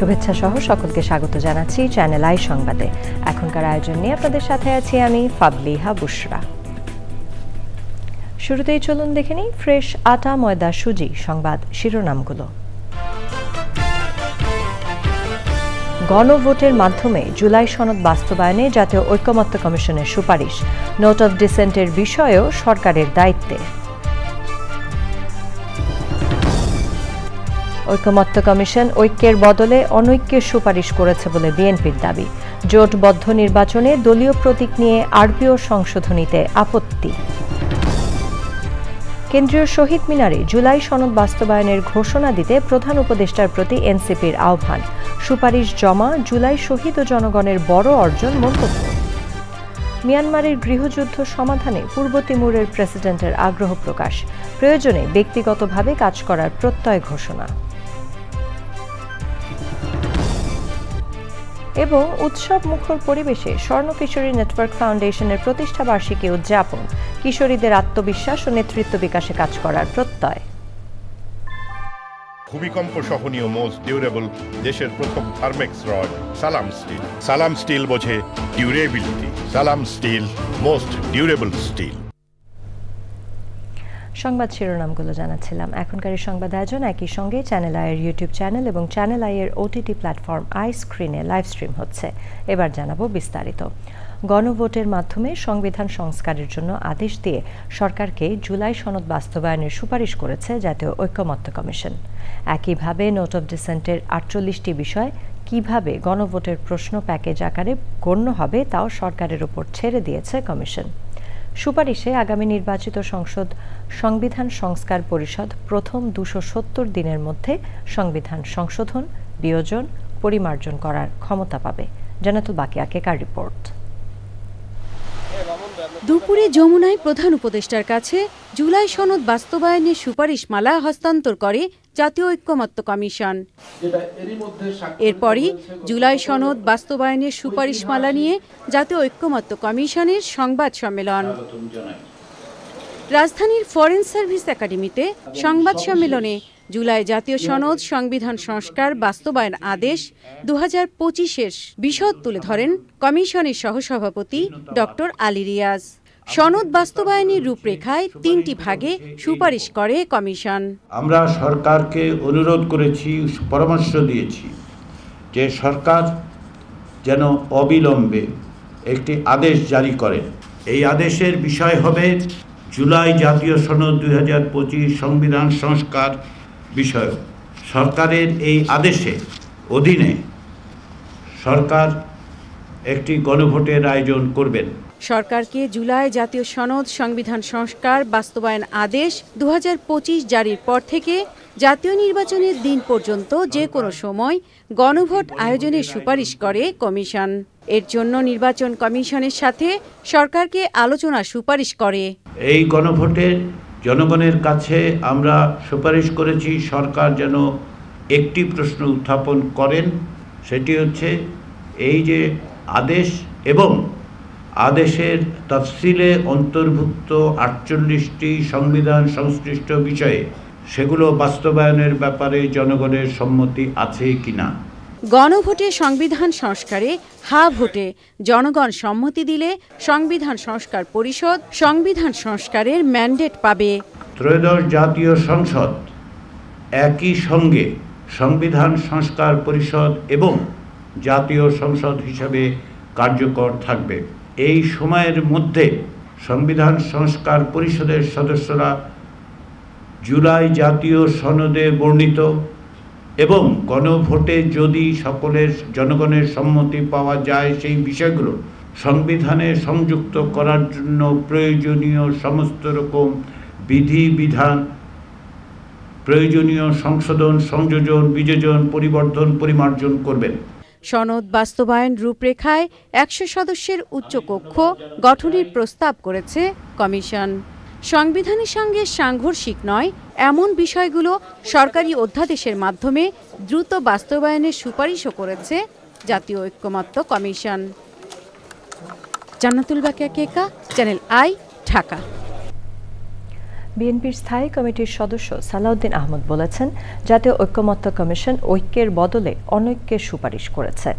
শুভেচ্ছা সহ সকলকে স্বাগত জানাচ্ছি চ্যানেল আই সংবাদে। এখনকার আয়োজন নিয়ে আপনাদের সাথে আছি আমি ফাবলিহা বুশরা। শুরুতেই চলুন দেখে নিই ফ্রেশ আটা ময়দা সুজি সংবাদ শিরোনামগুলো। গণভোটের মাধ্যমে জুলাই সনদ বাস্তবায়নে জাতীয় ঐকমত্য কমিশনের সুপারিশ, নোট অফ ডিসেন্টের বিষয়েও সরকারের দায়িত্বে। ঐকমত্য কমিশন ঐক্যের বদলে অনৈক্যের সুপারিশ করেছে বলে বিএনপির দাবি। জোটবদ্ধ নির্বাচনে দলীয় প্রতীক নিয়ে আরপিও সংশোধনীতে আপত্তি। কেন্দ্রীয় শহীদ মিনারে জুলাই সনদ বাস্তবায়নের ঘোষণা দিতে প্রধান উপদেষ্টার প্রতি এনসিপির আহ্বান। সুপারিশ জমা, জুলাই শহীদ ও জনগণের বড় অর্জন মন্তব্য। মিয়ানমারের গৃহযুদ্ধ সমাধানে পূর্ব তিমুরের প্রেসিডেন্টের আগ্রহ প্রকাশ, প্রয়োজনে ব্যক্তিগতভাবে কাজ করার প্রত্যয় ঘোষণা। এবং উৎসব মুখর পরিবেশে স্বর্ণ কিশোরী নেটওয়ার্ক ফাউন্ডেশনের প্রতিষ্ঠা বার্ষিকী উদযাপন, কিশোরীদের আত্মবিশ্বাস ও নেতৃত্ব বিকাশে কাজ করার প্রত্যয়। ভূমিকম্প সহনীয় মোস্ট ডিউরেবল দেশের প্রথম থার্মেক্স রড সালাম স্টিল। সালাম স্টিল বোঝে ডিউরেবিলিটি। সালাম স্টিল, মোস্ট ডিউরেবল স্টিল। সংবাদ শিরোনামগুলো জানাচ্ছিলাম। এখনকার সংবাদ আয়োজন একই সঙ্গে চ্যানেল আইয়ের ইউটিউব চ্যানেল এবং চ্যানেল আইয়ের ওটিটি প্ল্যাটফর্ম আই স্ক্রিনে লাইভ স্ট্রিম হচ্ছে। এবার জানাবো বিস্তারিত। গণভোটের মাধ্যমে সংবিধান সংস্কারের জন্য আদেশ দিয়ে সরকারকে জুলাই সনদ বাস্তবায়নের সুপারিশ করেছে জাতীয় ঐকমত্য কমিশন। একইভাবে নোট অফ ডিসেন্টের 48টি বিষয় কিভাবে গণভোটের প্রশ্ন প্যাকেজ আকারে গণ্য হবে তাও সরকারের উপর ছেড়ে দিয়েছে কমিশন। সুপারিশে আগামী নির্বাচিত সংসদ সংবিধান সংস্কার পরিষদ প্রথম 270 দিনের মধ্যে সংবিধান সংশোধন, বিয়োজন, পরিমার্জন করার ক্ষমতা পাবে। জান্নাতুল বাকিয়া কেকার রিপোর্ট। দুপুরে যমুনায় প্রধান উপদেষ্টার কাছে জুলাই সনদ বাস্তবায়নের সুপারিশমালা হস্তান্তর করে জাতীয় ঐকমত্য কমিশন। এরপরই জুলাই সনদ বাস্তবায়নের সুপারিশমালা নিয়ে জাতীয় ঐকমত্য কমিশনের সংবাদ সম্মেলন। রাজধানীর ফরেন সার্ভিস একাডেমিতে সংবাদ সম্মেলনে জুলাই জাতীয় সনদ সংবিধান সংস্কার বাস্তবায়ন আদেশ 2025-এর বিশদ তুলে ধরেন কমিশনের সহসভাপতি ডক্টর আলী রিয়াজ। সনদ বাস্তবায়নের রূপরেখায় 3টি ভাগে সুপারিশ করে কমিশন। আমরা সরকারকে অনুরোধ করেছি, পরামর্শ দিয়েছি যে সরকার যেন অবিলম্বে একটি আদেশ জারি করে। এই আদেশের বিষয় হবে জুলাই জাতীয় সনদ 2025 সংবিধান সংস্কার বিষয়। সরকারের এই আদেশে অধীনে সরকার একটি গণভোটের আয়োজন করবেন। সরকারকে জুলাই জাতীয় সনদ সংবিধান সংস্কার বাস্তবায়ন আদেশ 2025 জারির পর থেকে জাতীয় নির্বাচনের দিন পর্যন্ত যে কোনো সময় গণভোট আয়োজনের সুপারিশ করে কমিশন। এর জন্য নির্বাচন কমিশনের সাথে সরকারকে আলোচনা সুপারিশ করে। এই গণভোটের জনগণের কাছে আমরা সুপারিশ করেছি সরকার যেন একটি প্রশ্ন উত্থাপন করেন, সেটি হচ্ছে এই যে আদেশ এবং আদেশের তফসিলে অন্তর্ভুক্ত 48টি সংবিধান সংশ্লিষ্ট বিষয়ে সেগুলো বাস্তবায়নের ব্যাপারে জনগণের সম্মতি আছে কিনা। গণভোটে সংবিধান সংস্কারে হা ভোটে জনগণ সম্মতি দিলে সংবিধান সংস্কার পরিষদ সংবিধান সংস্কারের ম্যান্ডেট পাবে। ত্রয়োদশ জাতীয় সংসদ একই সঙ্গে সংবিধান সংস্কার পরিষদ এবং জাতীয় সংসদ হিসাবে কার্যকর থাকবে। এই সময়ের মধ্যে সংবিধান সংস্কার পরিষদের সদস্যরা জুলাই জাতীয় সনদে বর্ণিত এবং গণভোটে যদি সকলের জনগণের সম্মতি পাওয়া যায় সেই বিষয়গুলো সংবিধানে সংযুক্ত করার জন্য প্রয়োজনীয় সমস্ত রকম বিধিবিধান, প্রয়োজনীয় সংশোধন, সংযোজন, বিযোজন, পরিবর্ধন, পরিমার্জন করবেন। সনদ বাস্তবায়ন রূপরেখায় 100 সদস্যের উচ্চকক্ষ গঠনের প্রস্তাব করেছে কমিশন। সংবিধানের সঙ্গে সাংঘর্ষিক নয় এমন বিষয়গুলো সরকারি অধ্যাদেশের মাধ্যমে দ্রুত বাস্তবায়নের সুপারিশও করেছে জাতীয় ঐকমত্য commission. Jannatul Bakia Keka, Channel I, Dhaka. বিএনপির স্থায়ী কমিটির সদস্য সালাউদ্দিন আহমদ বলেছেন, জাতীয় ঐক্যমত্য কমিশন ঐক্যের বদলে অনৈক্যের সুপারিশ করেছে।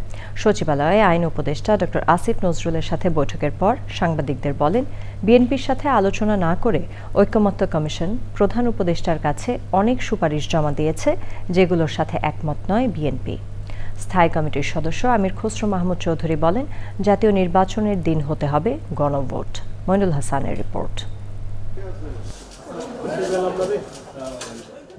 সচিবালয়ে আইন উপদেষ্টা ডক্টর আসিফ নজরুলের সাথে বৈঠকের পর সাংবাদিকদের বলেন, বিএনপির সাথে আলোচনা না করে ঐক্যমত্য কমিশন প্রধান উপদেষ্টার কাছে অনেক সুপারিশ জমা দিয়েছে, যেগুলোর সাথে একমত নয় বিএনপি। স্থায়ী কমিটির সদস্য আমির খসরু মাহমুদ চৌধুরী বলেন, জাতীয় নির্বাচনের দিন হতে হবে গণভোট। মইনুল হাসানের রিপোর্ট।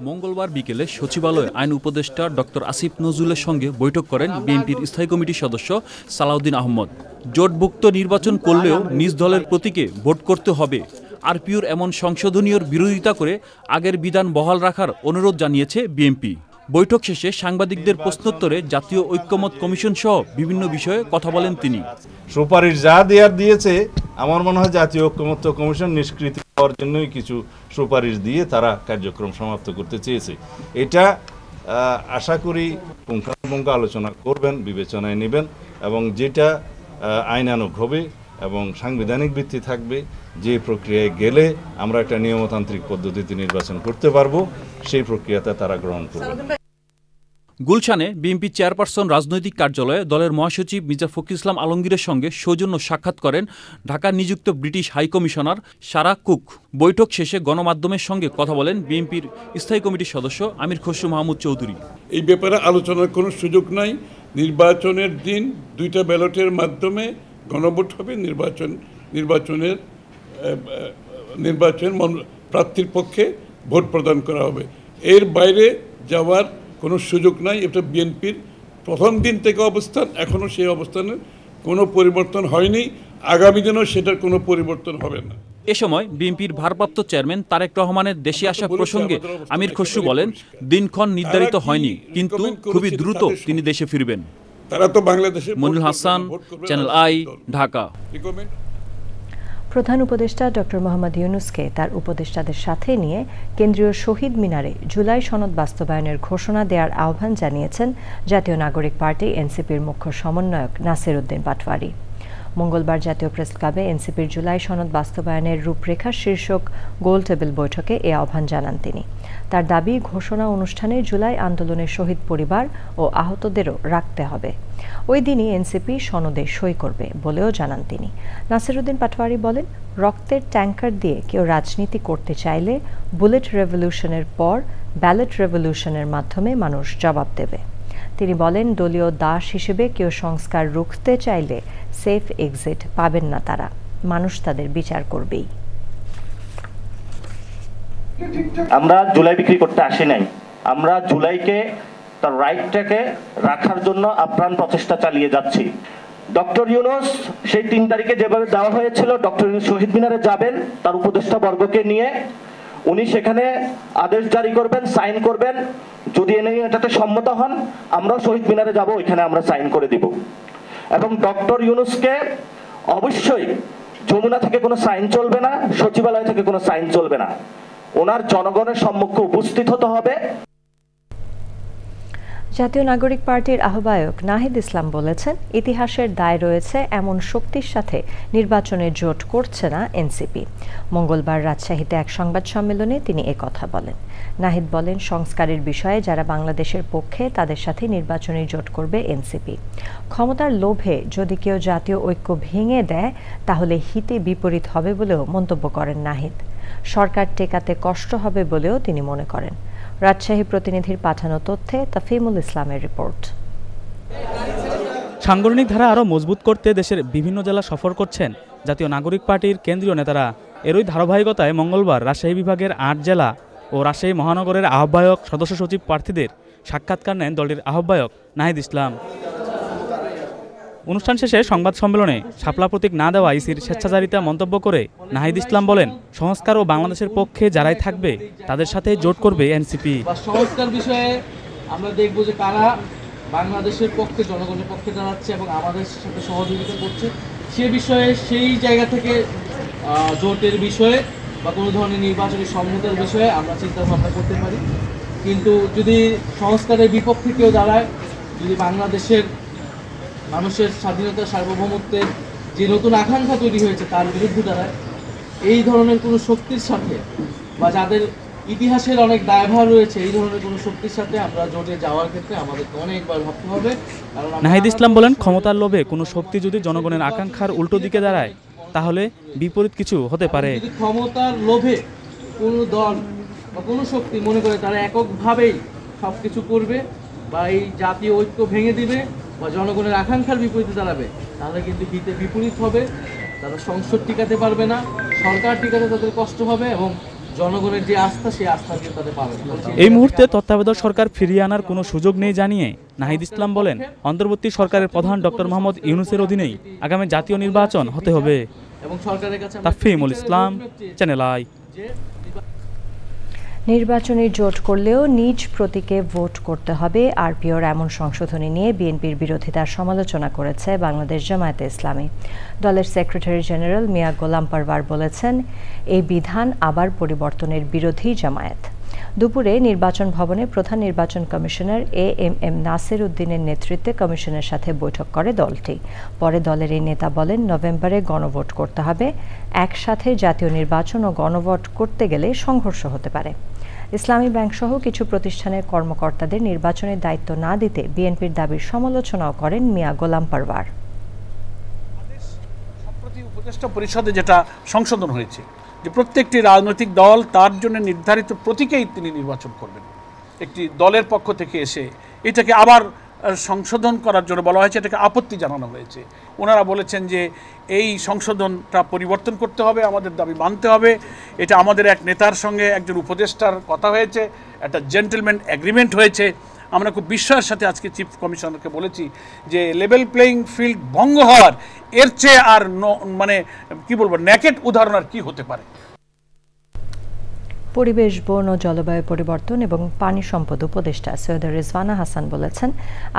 মঙ্গলবার বিকেলে সচিবালয়ে আইন উপদেষ্টা ডক্টর আসিফ নজরুলের সঙ্গে বৈঠক করেন বিএনপির স্থায়ী কমিটির সদস্য সালাউদ্দিন আহমদ। জোটভুক্ত নির্বাচন করলেও নিজ দলের প্রতীকে ভোট করতে হবে, আরপিওর এমন সংশোধনীর বিরোধিতা করে আগের বিধান বহাল রাখার অনুরোধ জানিয়েছে বিএনপি। বৈঠক শেষে সাংবাদিকদের প্রশ্নোত্তরে জাতীয় ঐক্যমত কমিশন সহ বিভিন্ন বিষয়ে কথা বলেন তিনি। সুপারিশ যা দেওয়ার দিয়েছে, আমার মনে হয় জাতীয় ঐক্যমত্য কমিশন নিষ্কৃতি হওয়ার জন্যই কিছু সুপারিশ দিয়ে তারা কার্যক্রম সমাপ্ত করতে চেয়েছে। এটা আশা করি পুঙ্খানুপুঙ্খ আলোচনা করবেন, বিবেচনায় নেবেন এবং যেটা আইনানুগ হবে এবং সাংবিধানিক ভিত্তি থাকবে, যে প্রক্রিয়ায় গেলে আমরা একটা নিয়মতান্ত্রিক পদ্ধতিতে নির্বাচন করতে পারবো, সেই প্রক্রিয়াতে তারা গ্রহণ করবেন। গুলশানে বিএনপি চেয়ারপারসন রাজনৈতিক কার্যালয়ে দলের মহাসচিব মির্জা ফখরুল ইসলাম আলমগীরের সঙ্গে সৌজন্য সাক্ষাৎ করেন ঢাকা নিযুক্ত ব্রিটিশ হাইকমিশনার সারা কুক। বৈঠক শেষে গণমাধ্যমের সঙ্গে কথা বলেন বিএনপির স্থায়ী কমিটির সদস্য আমির খসরু মাহমুদ চৌধুরী। এই ব্যাপারে আলোচনার কোনো সুযোগ নাই। নির্বাচনের দিন 2টা ব্যালটের মাধ্যমে গণভোট হবে। নির্বাচন প্রার্থীর পক্ষে ভোট প্রদান করা হবে। এর বাইরে যাওয়ার কোনো সুযোগ নাই। এটা বিএনপির প্রথম দিন থেকে অবস্থান, এখনও সেই অবস্থানের কোনো পরিবর্তন হয়নি, আগামী দিনেও সেটার কোনো পরিবর্তন হবে না। এ সময় বিএনপির ভারপ্রাপ্ত চেয়ারম্যান তারেক রহমানের দেশে আসা প্রসঙ্গে আমির খসরু বলেন, দিনক্ষণ নির্ধারিত হয়নি, কিন্তু খুবই দ্রুত তিনি দেশে ফিরবেন। তারা তো বাংলাদেশের। Monirul Hasan, channel I, Dhaka. প্রধান উপদেষ্টা ডক্টর মোহাম্মদ ইউনূসকে তার উপদেষ্টাদের সাথে নিয়ে কেন্দ্রীয় শহীদ মিনারে জুলাই সনদ বাস্তবায়নের ঘোষণা দেওয়ার আহ্বান জানিয়েছেন জাতীয় নাগরিক পার্টি এনসিপির মুখ্য সমন্বয়ক নাসির উদ্দিন পাটোয়ারি। মঙ্গলবার জাতীয় প্রেস ক্লাবে এনসিপির জুলাই সনদ বাস্তবায়নের রূপরেখা শীর্ষক গোল টেবিল বৈঠকে এ আহ্বান জানান তিনি। তার দাবি, ঘোষণা অনুষ্ঠানে জুলাই আন্দোলনের শহীদ পরিবার ও আহতদেরও রাখতে হবে। ওই দিনই এনসিপি সনদে সই করবে বলেও জানান তিনি। নাসির উদ্দিন পাটোয়ারি বলেন, রক্তের ট্যাঙ্কার দিয়ে কেউ রাজনীতি করতে চাইলে বুলেট রেভলিউশনের পর ব্যালট রেভলিউশনের মাধ্যমে মানুষ জবাব দেবে। তিনি বলেন, দলীয় দাস হিসেবে কেউ সংস্কার রুখতে চাইলে সেফ এক্সিট পাবেন না তারা, মানুষ তাদের বিচার করবেই। আমরা জুলাই বিক্রি করতে আসি নাই, আমরা জুলাইকে তার রাইটটাকে রাখার জন্য আপ্রাণ প্রচেষ্টা চালিয়ে যাচ্ছি। ডক্টর ইউনূস সেই 3 তারিখে যেভাবে দেওয়া হয়েছিল, ডক্টর ইউনূস শহীদ মিনারে যাবেন তার উপদেষ্টা বর্গকে নিয়ে, উনি সেখানে আদেশ জারি করবেন, সাইন করবেন। যদি এটাতে সম্মত হন, আমরাও শহীদ মিনারে যাব, ওইখানে আমরা সাইন করে দিব। এবং ডক্টর ইউনূসকে অবশ্যই যমুনা থেকে কোনো সাইন চলবে না, সচিবালয় থেকে কোনো সাইন চলবে না, ওনার জনগণের সম্মুখে উপস্থিত হতে হবে। জাতীয় নাগরিক পার্টির আহ্বায়ক নাহিদ ইসলাম বলেছেন, ইতিহাসের দায় রয়েছে এমন শক্তির সাথে নির্বাচনে জোট করছে না এনসিপি। মঙ্গলবার রাজশাহীতে এক সংবাদ সম্মেলনে তিনি একথা বলেন। নাহিদ বলেন, সংস্কারের বিষয়ে যারা বাংলাদেশের পক্ষে তাদের সাথে নির্বাচনী জোট করবে এনসিপি। ক্ষমতার লোভে যদি কেউ জাতীয় ঐক্য ভেঙে দেয় তাহলে হিতে বিপরীত হবে বলেও মন্তব্য করেন নাহিদ। সরকার টেকাতে কষ্ট হবে বলেও তিনি মনে করেন। রাজশাহী প্রতিনিধির পাঠানো তথ্যে তাফিমুল ইসলামের রিপোর্ট। সাংগঠনিক ধারা আরও মজবুত করতে দেশের বিভিন্ন জেলা সফর করছেন জাতীয় নাগরিক পার্টির কেন্দ্রীয় নেতারা। এরই ধারাবাহিকতায় মঙ্গলবার রাজশাহী বিভাগের 8 জেলা ও রাজশাহী মহানগরের আহ্বায়ক সদস্য সচিব প্রার্থীদের সাক্ষাৎকার নেন দলটির আহ্বায়ক নাহিদ ইসলাম। অনুষ্ঠান শেষে সংবাদ সম্মেলনে শাপলা প্রতীক না দেওয়া ইসির স্বেচ্ছাচারিতা মন্তব্য করে নাহিদ ইসলাম বলেন, সংস্কার ও বাংলাদেশের পক্ষে যারাই থাকবে তাদের সাথে জোট করবে এনসিপি। সংস্কার বিষয়ে আমরা দেখব যে কারা বাংলাদেশের পক্ষে, জনগণের পক্ষে দাঁড়াচ্ছে এবং আমাদের সাথে সহযোগিতা করছে, সে বিষয়ে সেই জায়গা থেকে জোটের বিষয়ে বা কোনো ধরনের নির্বাচনী সম্মতের বিষয়ে আমরা চিন্তা ভাবনা করতে পারি। কিন্তু যদি সংস্কারের বিপক্ষে কেউ দাঁড়ায়, যদি বাংলাদেশের মানুষের স্বাধীনতা, সার্বভৌমত্বের যে নতুন আকাঙ্ক্ষা তৈরি হয়েছে তার বিরুদ্ধে দাঁড়ায়, এই ধরনের কোনো শক্তির সাথে বা যাদের ইতিহাসের অনেক দায়ভার রয়েছে, এই ধরনের কোনো শক্তির সাথে আমরা জোটে যাওয়ার ক্ষেত্রে আমাদেরকে অনেকবার ভাবতে হবে। নাহিদ ইসলাম বলেন, ক্ষমতার লোভে কোনো শক্তি যদি জনগণের আকাঙ্ক্ষার উল্টো দিকে দাঁড়ায় তাহলে বিপরীত কিছু হতে পারে। যদি ক্ষমতার লোভে কোনো দল বা কোনো শক্তি মনে করে তারা এককভাবেই সব কিছু করবে বা এই জাতীয় ঐক্য ভেঙে দিবে বা জনগণের আকাঙ্ক্ষার বিপরীতে দাঁড়াবে, তাহলে কিন্তু হিতে বিপরীত হবে। তারা সংসদ টিকাতে পারবে না, সরকার টিকাতে তাদের কষ্ট হবে এবং জনগণের যে আস্থা, সেই আস্থা দিয়ে তাদের পাবে না। এই মুহূর্তে তত্ত্বাবধায়ক সরকার ফিরিয়ে আনার কোনো সুযোগ নেই জানিয়ে নাহিদ ইসলাম বলেন, অন্তর্বর্তী সরকারের প্রধান ডক্টর মোহাম্মদ ইউনূসের অধীনেই আগামী জাতীয় নির্বাচন হতে হবে। এবং সরকারের কাছে তাফহিমুল ইসলাম, চ্যানেল আই। নির্বাচনী জোট করলেও নিজ প্রতীকে ভোট করতে হবে, আরপিওর এমন সংশোধনী নিয়ে বিএনপির বিরোধিতার সমালোচনা করেছে বাংলাদেশ জামায়াতে ইসলামী। দলের সেক্রেটারি জেনারেল মিয়া গোলাম পারওয়ার বলেছেন, এই বিধান আবার পরিবর্তনের বিরোধী জামায়াত। দুপুরে নির্বাচন ভবনে প্রধান নির্বাচন কমিশনার এএমএম নাসির উদ্দিনের নেতৃত্বে কমিশনের সাথে বৈঠক করে দলটি। পরে দলের এই নেতা বলেন, নভেম্বরে গণভোট করতে হবে। একসাথে জাতীয় নির্বাচন ও গণভোট করতে গেলে সংঘর্ষ হতে পারে। ইসলামী ব্যাংকসহ কিছু প্রতিষ্ঠানের কর্মকর্তাদের নির্বাচনের দায়িত্ব না দিতে বিএনপির দাবির সমালোচনাও করেন মিয়া গোলাম পারওয়ার। সম্প্রতি উপদেষ্টা পরিষদে যেটা সংশোধন হয়েছে যে প্রত্যেকটি রাজনৈতিক দল তার জন্য নির্ধারিত প্রতীকেই তিনি নির্বাচন করবেন, একটি দলের পক্ষ থেকে এসে এটাকে আবার সংশোধন করার জন্য বলা হয়েছে, এটাকে আপত্তি জানানো হয়েছে। ওনারা বলেছেন যে এই সংশোধনটা পরিবর্তন করতে হবে, আমাদের দাবি মানতে হবে। এটা আমাদের এক নেতার সঙ্গে একজন উপদেষ্টার কথা হয়েছে, একটা জেন্টলম্যান এগ্রিমেন্ট হয়েছে। আমরা খুব বিশ্বাসের সাথে আজকে চিফ কমিশনারকে বলেছি যে লেভেল প্লেইং ফিল্ড ভঙ্গ হওয়ার এর চেয়ে আর মানে কি বলবো, নেকেট উদাহরণ আর কি হতে পারে। পরিবেশ, বন ও জলবায়ু পরিবর্তন এবং পানি সম্পদ উপদেষ্টা সৈয়দ রিজওয়ানা হাসান বলেছেন,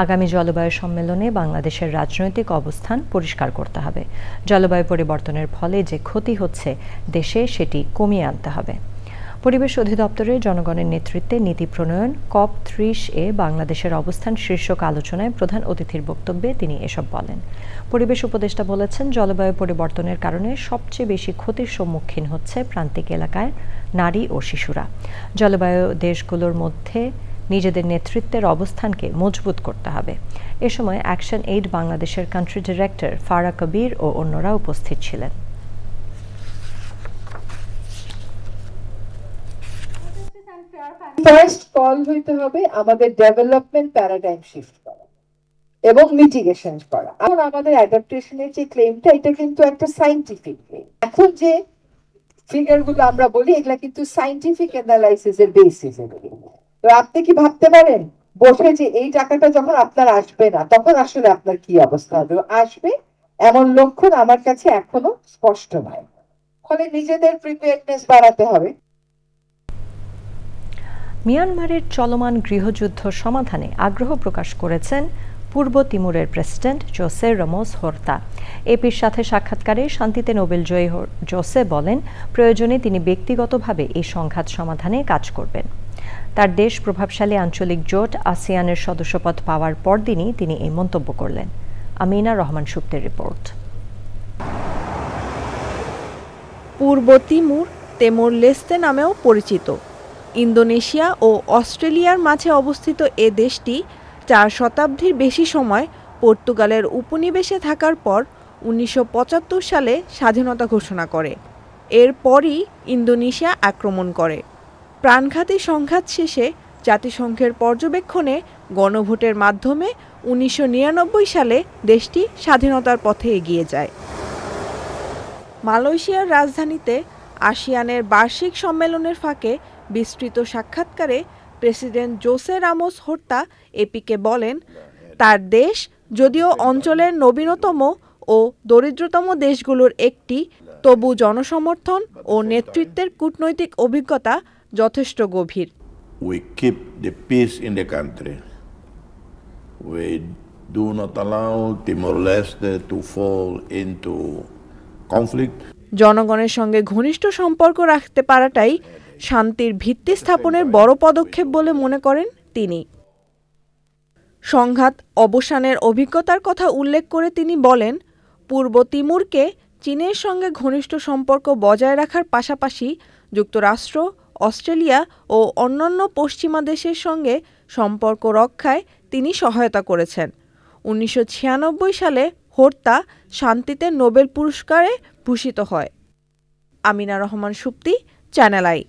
আগামী জলবায়ু সম্মেলনে বাংলাদেশের রাজনৈতিক অবস্থান পরিষ্কার করতে হবে। জলবায়ু পরিবর্তনের ফলে যে ক্ষতি হচ্ছে দেশে, সেটি কমিয়ে আনতে হবে। পরিবেশ অধিদপ্তরের জনগণের নেতৃত্বে নীতি প্রণয়ন COP30-এ বাংলাদেশের অবস্থান শীর্ষক আলোচনায় প্রধান অতিথির বক্তব্যে তিনি এসব বলেন। পরিবেশ উপদেষ্টা বলেছেন, জলবায়ু পরিবর্তনের কারণে সবচেয়ে বেশি ক্ষতির সম্মুখীন হচ্ছে প্রান্তিক এলাকায় নারী ও শিশুরা। জলবায়ু দেশগুলোর মধ্যে নিজেদের নেতৃত্বের অবস্থানকে মজবুত করতে হবে। এ সময় অ্যাকশন এইড বাংলাদেশের কান্ট্রি ডিরেক্টর ফারা কবির ও অন্যরা উপস্থিত ছিলেন। ফার্স্ট কল হইতে হবে আমাদের ডেভেলপমেন্ট প্যারাডাইম শিফট করা এবং মিটিগেশন করা। এখন আমাদের অ্যাডাপ্টেশনের যে ক্লেমটা, এটা কিন্তু একটা সায়েন্টিফিক ক্লেম। এখন যে ফিগারগুলো আমরা বলি, এগুলা কিন্তু সায়েন্টিফিক অ্যানালাইসিসের বেসিসে বলি। তো আপনি কি ভাবতে পারেন বসে যে এই টাকাটা যখন আপনার আসবে না, তখন আসলে আপনার কি অবস্থা হবে? আসবে এমন লক্ষণ আমার কাছে এখনো স্পষ্ট নয়। ফলে নিজেদের প্রিপেয়ারনেস বাড়াতে হবে। মিয়ানমারের চলমান গৃহযুদ্ধ সমাধানে আগ্রহ প্রকাশ করেছেন পূর্ব তিমুরের প্রেসিডেন্ট জোসে রামোস হোর্তা। এপির সাথে সাক্ষাৎকারে শান্তিতে নোবেলজয়ী জোসে বলেন, প্রয়োজনে তিনি ব্যক্তিগতভাবে এই সংঘাত সমাধানে কাজ করবেন। তার দেশ প্রভাবশালী আঞ্চলিক জোট আসিয়ানের সদস্যপদ পাওয়ার পরদিনই তিনি এই মন্তব্য করলেন। আমিনা রহমান সুপ্তের রিপোর্ট। পূর্ব তিমুর তেমুর লেস্তে নামেও পরিচিত। ইন্দোনেশিয়া ও অস্ট্রেলিয়ার মাঝে অবস্থিত এ দেশটি 4 শতাব্দীর বেশি সময় পর্তুগালের উপনিবেশে থাকার পর 1975 সালে স্বাধীনতা ঘোষণা করে। এরপরই ইন্দোনেশিয়া আক্রমণ করে। প্রাণঘাতী সংঘাত শেষে জাতিসংঘের পর্যবেক্ষণে গণভোটের মাধ্যমে 1999 সালে দেশটি স্বাধীনতার পথে এগিয়ে যায়। মালয়েশিয়ার রাজধানীতে আসিয়ানের বার্ষিক সম্মেলনের ফাঁকে বিস্তৃত সাক্ষাৎকারে president Jose Ramos Horta APK বলেন, তার দেশ যদিও অঞ্চলের নবীনতম ও দরিদ্রতম দেশগুলোর একটি, তবু জনসমর্থন ও নেতৃত্বের কূটনৈতিক অভিজ্ঞতা যথেষ্ট গভীর। We keep the peace in the country. We do not allow Timor-Leste to fall into conflict. জনগণের সঙ্গে ঘনিষ্ঠ সম্পর্ক রাখতে পারাটাই শান্তির ভিত্তি স্থাপনের বড় পদক্ষেপ বলে মনে করেন তিনি। সংঘাত অবসানের অভিজ্ঞতার কথা উল্লেখ করে তিনি বলেন, পূর্ব তিমুরকে চীনের সঙ্গে ঘনিষ্ঠ সম্পর্ক বজায় রাখার পাশাপাশি যুক্তরাষ্ট্র, অস্ট্রেলিয়া ও অন্যান্য পশ্চিমা দেশের সঙ্গে সম্পর্ক রক্ষায় তিনি সহায়তা করেছেন। 1996 সালে হোর্তা শান্তিতে নোবেল পুরস্কারে ভূষিত হয়। Amina Rahman Supti, channel I.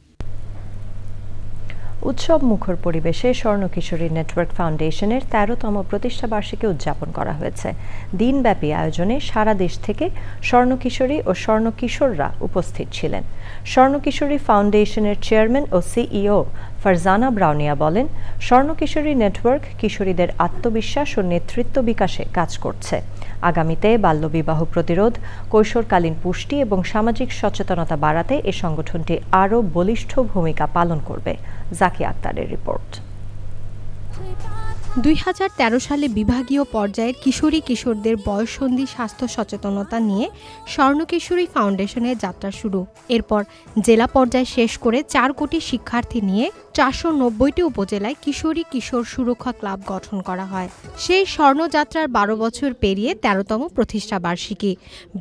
উৎসব মুখর পরিবেশে স্বর্ণ কিশোরী নেটওয়ার্ক ফাউন্ডেশনের 13তম প্রতিষ্ঠা বার্ষিকী উদযাপন করা হয়েছে। দিনব্যাপী আয়োজনে সারা দেশ থেকে স্বর্ণ কিশোরী ও স্বর্ণ কিশোররা উপস্থিত ছিলেন। স্বর্ণ কিশোরী ফাউন্ডেশনের চেয়ারম্যান ও সিইও ফারজানা ব্রাউনিয়া বলেন, স্বর্ণ কিশোরী নেটওয়ার্ক কিশোরীদের আত্মবিশ্বাস ও নেতৃত্ব বিকাশে কাজ করছে। আগামীতে বাল্যবিবাহ প্রতিরোধ, কৈশোরকালীন পুষ্টি এবং সামাজিক সচেতনতা বাড়াতে এ সংগঠনটি আরও বলিষ্ঠ ভূমিকা পালন করবে। জাকি আক্তারের রিপোর্ট। 2013 সালে বিভাগীয় পর্যায়ের কিশোরী কিশোরদের বয়ঃসন্ধি স্বাস্থ্য সচেতনতা নিয়ে স্বর্ণ কিশোরী ফাউন্ডেশনের যাত্রা শুরু। এরপর জেলা পর্যায়ে শেষ করে 4 কোটি শিক্ষার্থী নিয়ে 490টি উপজেলায় কিশোরী কিশোর সুরক্ষা ক্লাব গঠন করা হয়। সেই স্বর্ণযাত্রার 12 বছর পেরিয়ে 13তম প্রতিষ্ঠা বার্ষিকী।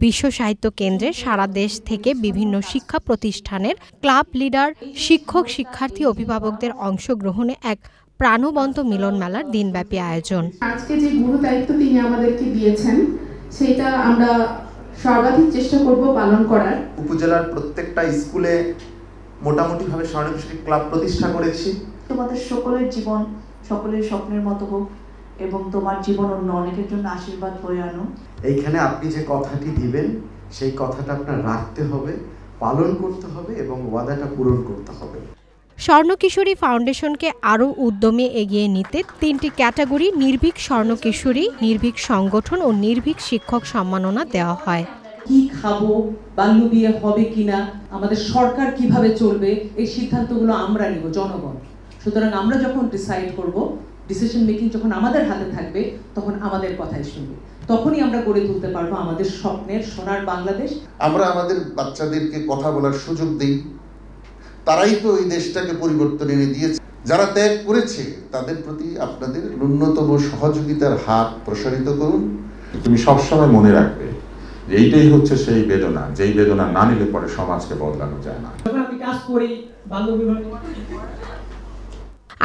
বিশ্ব সাহিত্য কেন্দ্রে সারা দেশ থেকে বিভিন্ন শিক্ষা প্রতিষ্ঠানের ক্লাব লিডার, শিক্ষক, শিক্ষার্থী, অভিভাবকদের অংশগ্রহণে এক প্রাণবন্ত মিলন মেলার দিনব্যাপী আয়োজন। আজকে যে গুরু দায়িত্ব তিনি আমাদেরকে দিয়েছেন সেটা আমরা সর্বাধিক চেষ্টা করব পালন করার। উপজেলার প্রত্যেকটা স্কুলে মোটামুটিভাবে স্বর্ণ কিশোরী ক্লাব প্রতিষ্ঠা করেছি। তোমাদের সকলের জীবন সকলের স্বপ্নের মতো হোক এবং তোমার জীবন অন্য অনেকের জন্য আশীর্বাদ বয়ে আনো। এইখানে আপনি যে কথাটি দিবেন সেই কথাটা আপনার রাখতে হবে, পালন করতে হবে এবং ওয়াদাটা পূরণ করতে হবে। স্বর্ণ কিশোরী ফাউন্ডেশনকে আরও উদ্যমে এগিয়ে নিতে 3টি ক্যাটাগরি নির্ভীক স্বর্ণ কিশোরী, নির্ভীক সংগঠন ও নির্ভীক শিক্ষক সম্মাননা দেওয়া হয়। কি খাবো, বাল্য বিয়ে হবে কিনা, আমাদের সরকার কিভাবে চলবে, এই সিদ্ধান্তগুলো আমরা নিব, জনগণ। সুতরাং আমরা যখন ডিসাইড করব, ডিসিশন মেকিং যখন আমাদের হাতে থাকবে, তখন আমাদের কথাই শুনবে, তখনই আমরা গড়ে তুলতে পারবো আমাদের স্বপ্নের সোনার বাংলাদেশ। আমরা আমাদের বাচ্চাদেরকে কথা বলার সুযোগ দিই, তারাই তো এই দেশটাকে পরিবর্তন এনে দিয়েছে। যারা ত্যাগ করেছে তাদের প্রতি আপনাদের ন্যূনতম সহযোগিতার হাত প্রসারিত করুন। তুমি সবসময় মনে রাখবে যে এইটাই হচ্ছে সেই বেদনা, যেই বেদনা না নিলে পরে সমাজকে বদলানো যায় না।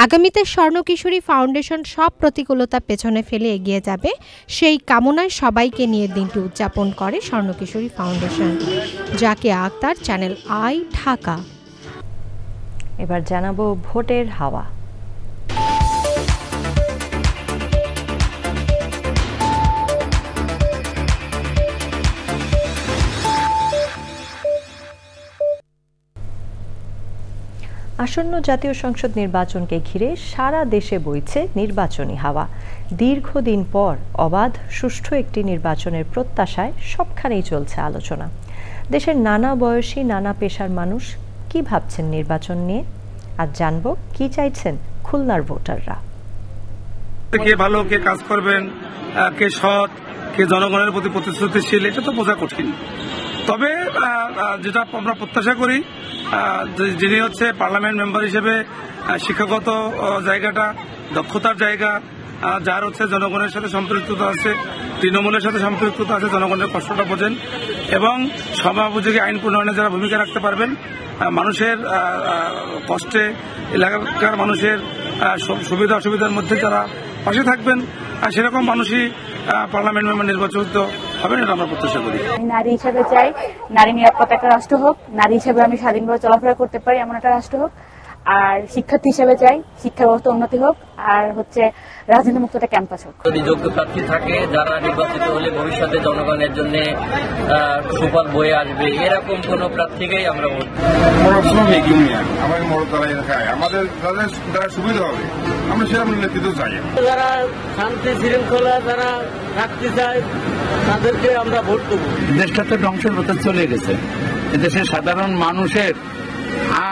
আগামীতে স্বর্ণ কিশোরী ফাউন্ডেশন সব প্রতিকূলতা পেছনে ফেলে এগিয়ে যাবে, সেই কামনায় সবাইকে নিয়ে দিনটি উদযাপন করে Swarna Kishori foundation. Zakia Akter, Channel I, Dhaka. এবার জানাবো ভোটের হাওয়া। আসন্ন জাতীয় সংসদ নির্বাচনকে ঘিরে সারা দেশে বইছে নির্বাচনী হাওয়া। দীর্ঘদিন পর অবাধ, সুষ্ঠু একটি নির্বাচনের প্রত্যাশায় সবখানেই চলছে আলোচনা। দেশের নানা বয়সী, নানা পেশার মানুষ কি ভাবছেন নির্বাচন নিয়ে, আর জানবো কি চাইছেন খুলনার ভোটাররা। কে ভালো, কে কাজ করবেন, কে সৎ, কে জনগণের প্রতি প্রতিশ্রুতিশীল, এটা তো বোঝা কঠিন। তবে যেটা আমরা প্রত্যাশা করি, যিনি হচ্ছে পার্লামেন্ট মেম্বার হিসেবে শিক্ষাগত জায়গাটা, দক্ষতার জায়গা, যার হচ্ছে জনগণের সাথে সম্পৃক্ততা আছে, তৃণমূলের সাথে সম্পৃক্ততা আছে, জনগণের কষ্টটা বোঝেন এবং সমাজোপযোগী আইন প্রণয়নে যারা ভূমিকা রাখতে পারবেন, মানুষের কষ্টে, এলাকার মানুষের সুবিধা অসুবিধার মধ্যে যারা পাশে থাকবেন, সেরকম মানুষই পার্লামেন্ট মেম্বার নির্বাচিত হবেন, এটা আমরা প্রত্যাশা করি। নারী হিসেবে চাই নারী নিরাপদ একটা রাষ্ট্র হোক, নারী হিসেবে আমি স্বাধীনভাবে চলাফেরা করতে পারি এমন একটা রাষ্ট্র হোক, আর শিক্ষার্থী হিসেবে চাই শিক্ষা ব্যবস্থা উন্নতি হোক, আর হচ্ছে রাজনীতি মুক্ত একটা ক্যাম্পাস হোক। যদি যোগ্য প্রার্থী থাকে যারা নির্বাচিত হলে ভবিষ্যতে জনগণের জন্য সুফল বয়ে আসবে, এরকম কোন প্রার্থীকেই আমরা ভোট আমাদের যারা সুবিধা হবে আমরা সেরকম নেতৃত্ব চাই। যারা শান্তি শৃঙ্খলা যারা রাখতে চায় তাদেরকে আমরা ভোট দেবো। দেশটা তো ধ্বংসের পথে চলে গেছে। দেশের সাধারণ মানুষের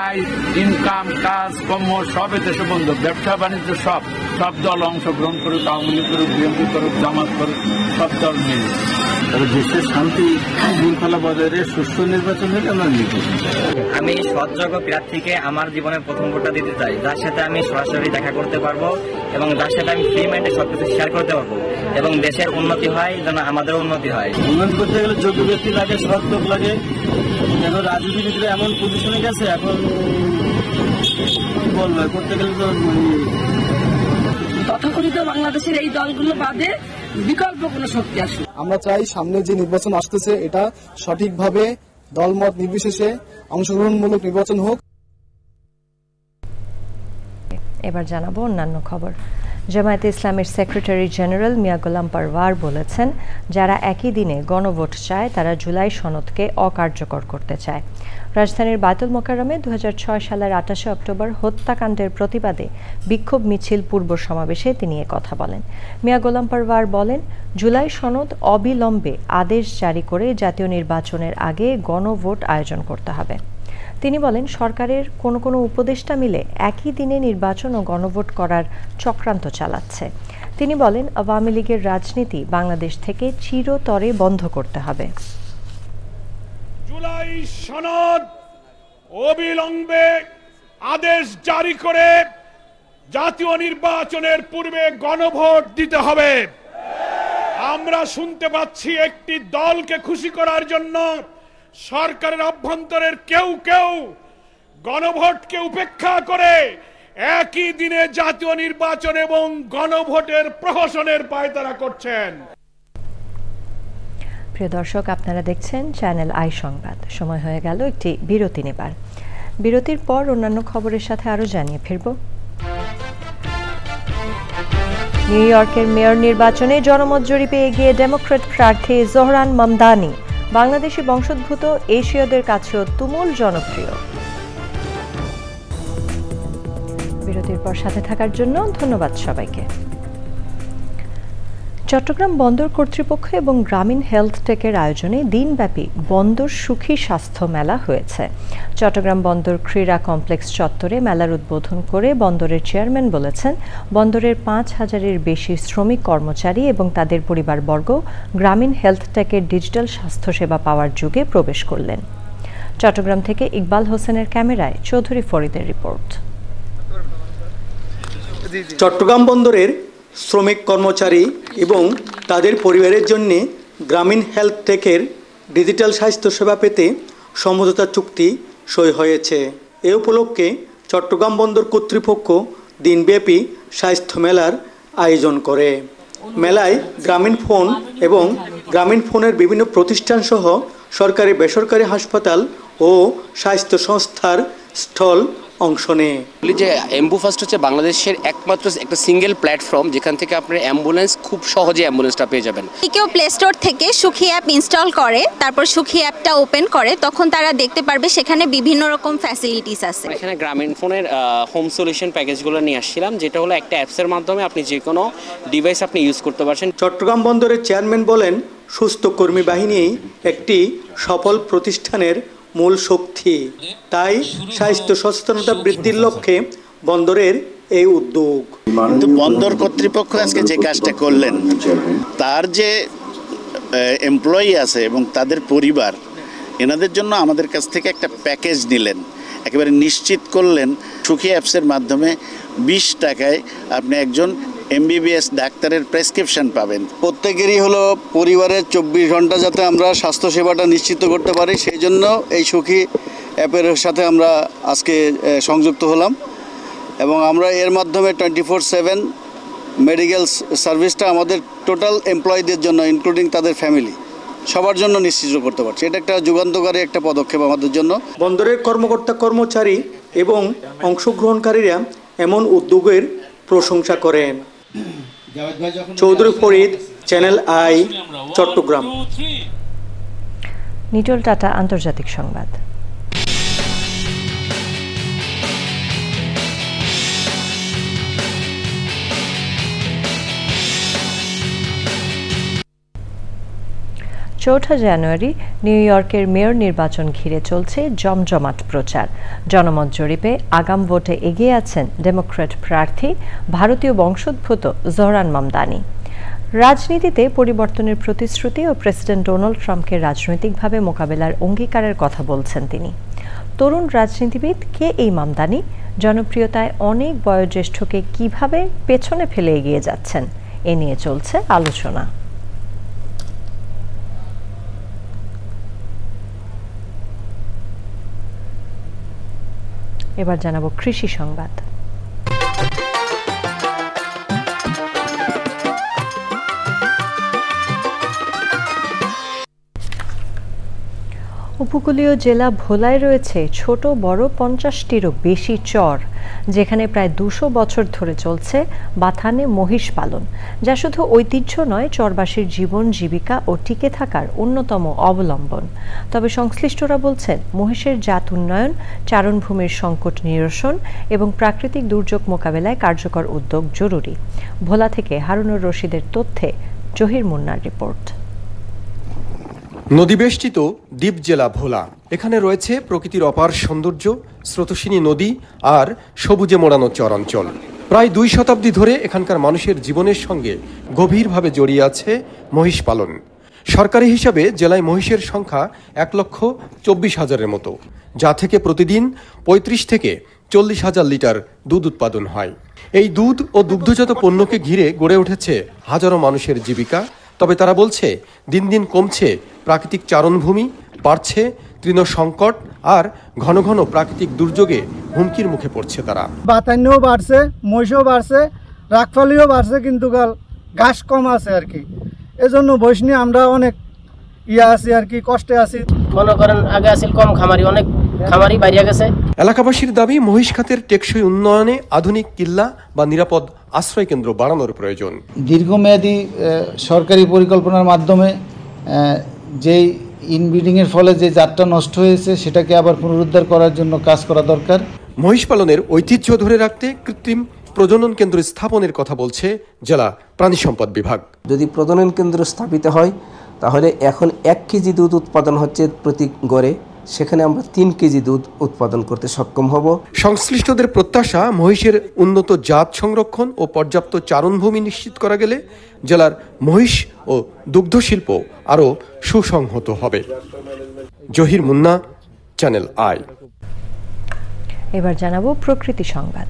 আয়, ইনকাম, কাজ কর্ম সব দেশে বন্ধ, ব্যবসা বাণিজ্য সব দল অংশগ্রহণ করুক, আওয়ামী লীগ করুক, বিএনপি করুক, জামাত করুক, সব দল মিলে তবে দেশের শান্তি শৃঙ্খলা বজায় সুষ্ঠু নির্বাচন হলে আমরা নির্বাচন। আমি সৎযোগ্য প্রার্থীকে আমার জীবনের প্রথম ভোটটা দিতে চাই, যার সাথে আমি সরাসরি দেখা করতে পারবো এবং যার সাথে আমি ফ্রি মাইন্ডে সবকিছু শেয়ার করতে পারবো এবং দেশের উন্নতি হয় যেন আমাদের উন্নতি হয়। উন্নতি করতে গেলে যোগ্য ব্যক্তি লাগে, সৎ লোক লাগে। এখন রাজনীতিবিদরা এমন পজিশনে গেছে, এখন বলবো করতে গেলে তো তথাকথিত বাংলাদেশের এই দলগুলো বাদে বিকল্প কোনো শক্তি আসে। আমরা চাই সামনে যে নির্বাচন আসতেছে এটা সঠিকভাবে দলমত নির্বিশেষে অংশগ্রহণমূলক নির্বাচন হোক। এবার জানাবো অন্যান্য খবর। জামায়াতে ইসলামের সেক্রেটারি জেনারেল মিয়া গোলাম পারওয়ার বলেছেন, যারা একই দিনে গণভোট চায় তারা জুলাই সনদকে অকার্যকর করতে চায়। রাজধানীর বায়তুল মোকাররমে 2006 সালের 28 অক্টোবর হত্যাকাণ্ডের প্রতিবাদে বিক্ষোভ মিছিল পূর্ব সমাবেশে তিনি কথা বলেন। মিয়া গোলাম পারওয়ার বলেন, জুলাই সনদ অবিলম্বে আদেশ জারি করে জাতীয় নির্বাচনের আগে গণভোট আয়োজন করতে হবে। তিনি বলেন, সরকারের কোনো উপদেষ্টা মিলে একই দিনে নির্বাচন ও গণভোট করার চক্রান্ত চালাচ্ছে। তিনি বলেন, আওয়ামী লীগের রাজনীতি বাংলাদেশ থেকে চিরতরে বন্ধ করতে হবে। জুলাই সনদ অবিলম্বে আদেশ জারি করে জাতীয় নির্বাচনের পূর্বে গণভোট দিতে হবে। আমরা শুনতে পাচ্ছি একটি দলকে খুশি করার জন্য সরকারের অভ্যন্তরের কেউ গণভোটকে উপেক্ষা করে একই দিনে জাতীয় নির্বাচন এবং গণভোটের প্রহসনের পায়তারা করছেন। প্রিয় দর্শক, আপনারা দেখছেন চ্যানেল আই সংবাদ। সময় হয়ে গেল একটি বিরতি নেবার। বিরতির পর অন্যান্য খবরের সাথে আরো জানিয়ে ফিরব। নিউ ইয়র্কের মেয়র নির্বাচনে জনমত জরিপে এগিয়ে ডেমোক্র্যাট প্রার্থী জোহরান মামদানি। বাংলাদেশি বংশোদ্ভূত এশীয়দের কাছেও তুমুল জনপ্রিয়। বিরতির পর সাথে থাকার জন্য ধন্যবাদ সবাইকে। চট্টগ্রাম বন্দর কর্তৃপক্ষ এবং গ্রামীণ হেলথ টেকের আয়োজনে দিনব্যাপী বন্দর সুখী স্বাস্থ্য মেলা হয়েছে। চট্টগ্রাম বন্দর ক্রীড়া কমপ্লেক্স চত্বরে মেলার উদ্বোধন করে বন্দরের চেয়ারম্যান বলেছেন, বন্দরের 5,000-এর বেশি শ্রমিক কর্মচারী এবং তাদের পরিবারবর্গ গ্রামীণ হেলথ টেকের ডিজিটাল স্বাস্থ্যসেবা পাওয়ার যুগে প্রবেশ করলেন। চট্টগ্রাম থেকে ইকবাল হোসেনের ক্যামেরায় চৌধুরী ফরিদের রিপোর্ট। চট্টগ্রাম বন্দরের শ্রমিক কর্মচারী এবং তাদের পরিবারের জন্য গ্রামীণ হেলথ টেকের ডিজিটাল স্বাস্থ্যসেবা পেতে সমঝোতা চুক্তি সই হয়েছে। এ উপলক্ষে চট্টগ্রাম বন্দর কর্তৃপক্ষ দিনব্যাপী স্বাস্থ্য মেলার আয়োজন করে। মেলায় গ্রামীণ ফোন এবং গ্রামীণ ফোনের বিভিন্ন প্রতিষ্ঠান সহ সরকারি বেসরকারি হাসপাতাল ও স্বাস্থ্য সংস্থার স্টল অংশ নেয়। যে অ্যাম্বু ফার্স্ট হচ্ছে বাংলাদেশের একমাত্র একটা সিঙ্গেল প্ল্যাটফর্ম যেখান থেকে আপনার অ্যাম্বুলেন্স খুব সহজে অ্যাম্বুলেন্সটা পেয়ে যাবেন। কেউ প্লে স্টোর থেকে সুখী অ্যাপ ইনস্টল করে, তারপর সুখী অ্যাপটা ওপেন করে, তখন তারা দেখতে পারবে সেখানে বিভিন্ন রকম ফ্যাসিলিটিস আছে। এখানে গ্রামীণ ফোনের হোম সলিউশন প্যাকেজগুলো নিয়ে আসছিলাম, যেটা হলো একটা অ্যাপসের মাধ্যমে আপনি যে কোনো ডিভাইস আপনি ইউজ করতে পারছেন। চট্টগ্রাম বন্দরের চেয়ারম্যান বলেন, সুস্থ কর্মী বাহিনী একটি সফল প্রতিষ্ঠানের মূল শক্তি। তাই স্বাস্থ্য সচেতনতা বৃদ্ধির লক্ষ্যে বন্দরের এই উদ্যোগ। কিন্তু বন্দর কর্তৃপক্ষ আজকে যে কাজটা করলেন, তার যে এমপ্লয়ি আছে এবং তাদের পরিবার, এনাদের জন্য আমাদের কাছ থেকে একটা প্যাকেজ নিলেন, একেবারে নিশ্চিত করলেন সুখী অ্যাপসের মাধ্যমে 20 টাকায় আপনি একজন MBBS ডাক্তারের প্রেসক্রিপশন পাবেন। প্রত্যেকেরই হলো পরিবারের 24 ঘন্টা যাতে আমরা স্বাস্থ্যসেবাটা নিশ্চিত করতে পারি, সেই জন্য এই সুখী অ্যাপের সাথে আমরা আজকে সংযুক্ত হলাম এবং আমরা এর মাধ্যমে 24/7 মেডিকেল সার্ভিসটা আমাদের টোটাল এমপ্লয়ীদের জন্য ইনক্লুডিং তাদের ফ্যামিলি সবার জন্য নিশ্চিত করতে পারছি। এটা একটা যুগান্তকারী একটা পদক্ষেপ আমাদের জন্য। বন্দরের কর্মকর্তা কর্মচারী এবং অংশগ্রহণকারীরা এমন উদ্যোগের প্রশংসা করেন। Chowdhury Farid, channel I, Chittagong. নিটল টাটা আন্তর্জাতিক সংবাদ। চৌঠা জানুয়ারি নিউ ইয়র্কের মেয়র নির্বাচন ঘিরে চলছে জমজমাট প্রচার। জনমত জরিপে আগাম ভোটে এগিয়ে আছেন ডেমোক্র্যাট প্রার্থী ভারতীয় বংশোদ্ভূত জোহরান মামদানি। রাজনীতিতে পরিবর্তনের প্রতিশ্রুতি ও প্রেসিডেন্ট ডোনাল্ড ট্রাম্পকে রাজনৈতিকভাবে মোকাবেলার অঙ্গীকারের কথা বলছেন তিনি। তরুণ রাজনীতিবিদ কে এই মামদানি? জনপ্রিয়তায় অনেক বয়োজ্যেষ্ঠকে কিভাবে পেছনে ফেলে এগিয়ে যাচ্ছেন, এ নিয়ে চলছে আলোচনা। এবার জানাবো কৃষি সংবাদ। উপকূলীয় জেলা ভোলায় রয়েছে ছোট বড় 50টিরও বেশি চর, যেখানে প্রায় 200 বছর ধরে চলছে বাথানে মহিষ পালন, যা শুধু ঐতিহ্য নয়, চরবাসীর জীবন জীবিকা ও টিকে থাকার অন্যতম অবলম্বন। তবে সংশ্লিষ্টরা বলছেন, মহিষের জাত উন্নয়ন, চারণভূমির সংকট নিরসন এবং প্রাকৃতিক দুর্যোগ মোকাবেলায় কার্যকর উদ্যোগ জরুরি। ভোলা থেকে হারুনুর রশিদের তথ্যে জহির মুন্নার রিপোর্ট। নদীবেষ্টিত দ্বীপ জেলা ভোলা, এখানে রয়েছে প্রকৃতির অপার সৌন্দর্য, স্রোতস্বিনী নদী আর সবুজে মোড়ানো চরাঞ্চল। প্রায় 2 শতাব্দী ধরে এখানকার মানুষের জীবনের সঙ্গে গভীরভাবে জড়িয়ে আছে মহিষ পালন। সরকারি হিসাবে জেলায় মহিষের সংখ্যা 1,24,000-এর মতো, যা থেকে প্রতিদিন 35 থেকে 40,000 লিটার দুধ উৎপাদন হয়। এই দুধ ও দুগ্ধজাত পণ্যকে ঘিরে গড়ে উঠেছে হাজারো মানুষের জীবিকা। তবে তারা বলছে, দিন দিন কমছে প্রাকৃতিক চারণভূমি, বাড়ছে তৃণ সংকট আর ঘন ঘন প্রাকৃতিক দুর্যোগে হুমকির মুখে পড়ছে তারা। বাতান্যও বাড়ছে, মহিষও বাড়ছে, রাখফালিও বাড়ছে, কিন্তু ঘাস কম আছে আর কি। এজন্য মহিষ নিয়ে আমরা অনেক আছি আর কি, কষ্টে আছি। মনে করেন আগে আসিল কম খামারি, অনেক খামারি বাইরে গেছে। এলাকাবাসীর দাবি, মহিষ খাতের টেকসই উন্নয়নে আধুনিক কিল্লা বা নিরাপদ আশ্রয় কেন্দ্র বাড়ানোর প্রয়োজন। দীর্ঘমেয়াদী সরকারি পরিকল্পনার মাধ্যমে যেই ইনব্রিডিংয়ের ফলে যে জাতটা নষ্ট হয়েছে, সেটাকে আবার পুনরুদ্ধার করার জন্য কাজ করা দরকার। মহিষ পালনের ঐতিহ্য ধরে রাখতে কৃত্রিম প্রজনন কেন্দ্র স্থাপনের কথা বলছে জেলা প্রাণী সম্পদ বিভাগ। যদি প্রজনন কেন্দ্র স্থাপিত হয়, তাহলে এখন 1 কেজি দুধ উৎপাদন হচ্ছে প্রতি গড়ে, সেখানে আমরা 3 কেজি দুধ উৎপাদন করতে সক্ষম হব। সংশ্লিষ্টদের প্রত্যাশা, মহিষের উন্নত জাত সংরক্ষণ ও পর্যাপ্ত চারণভূমি নিশ্চিত করা গেলে জেলার মহিষ ও দুগ্ধ শিল্প আরও সুসংহত হবে। Zahir Munna, channel I. এবার জানাবো প্রকৃতি সংবাদ।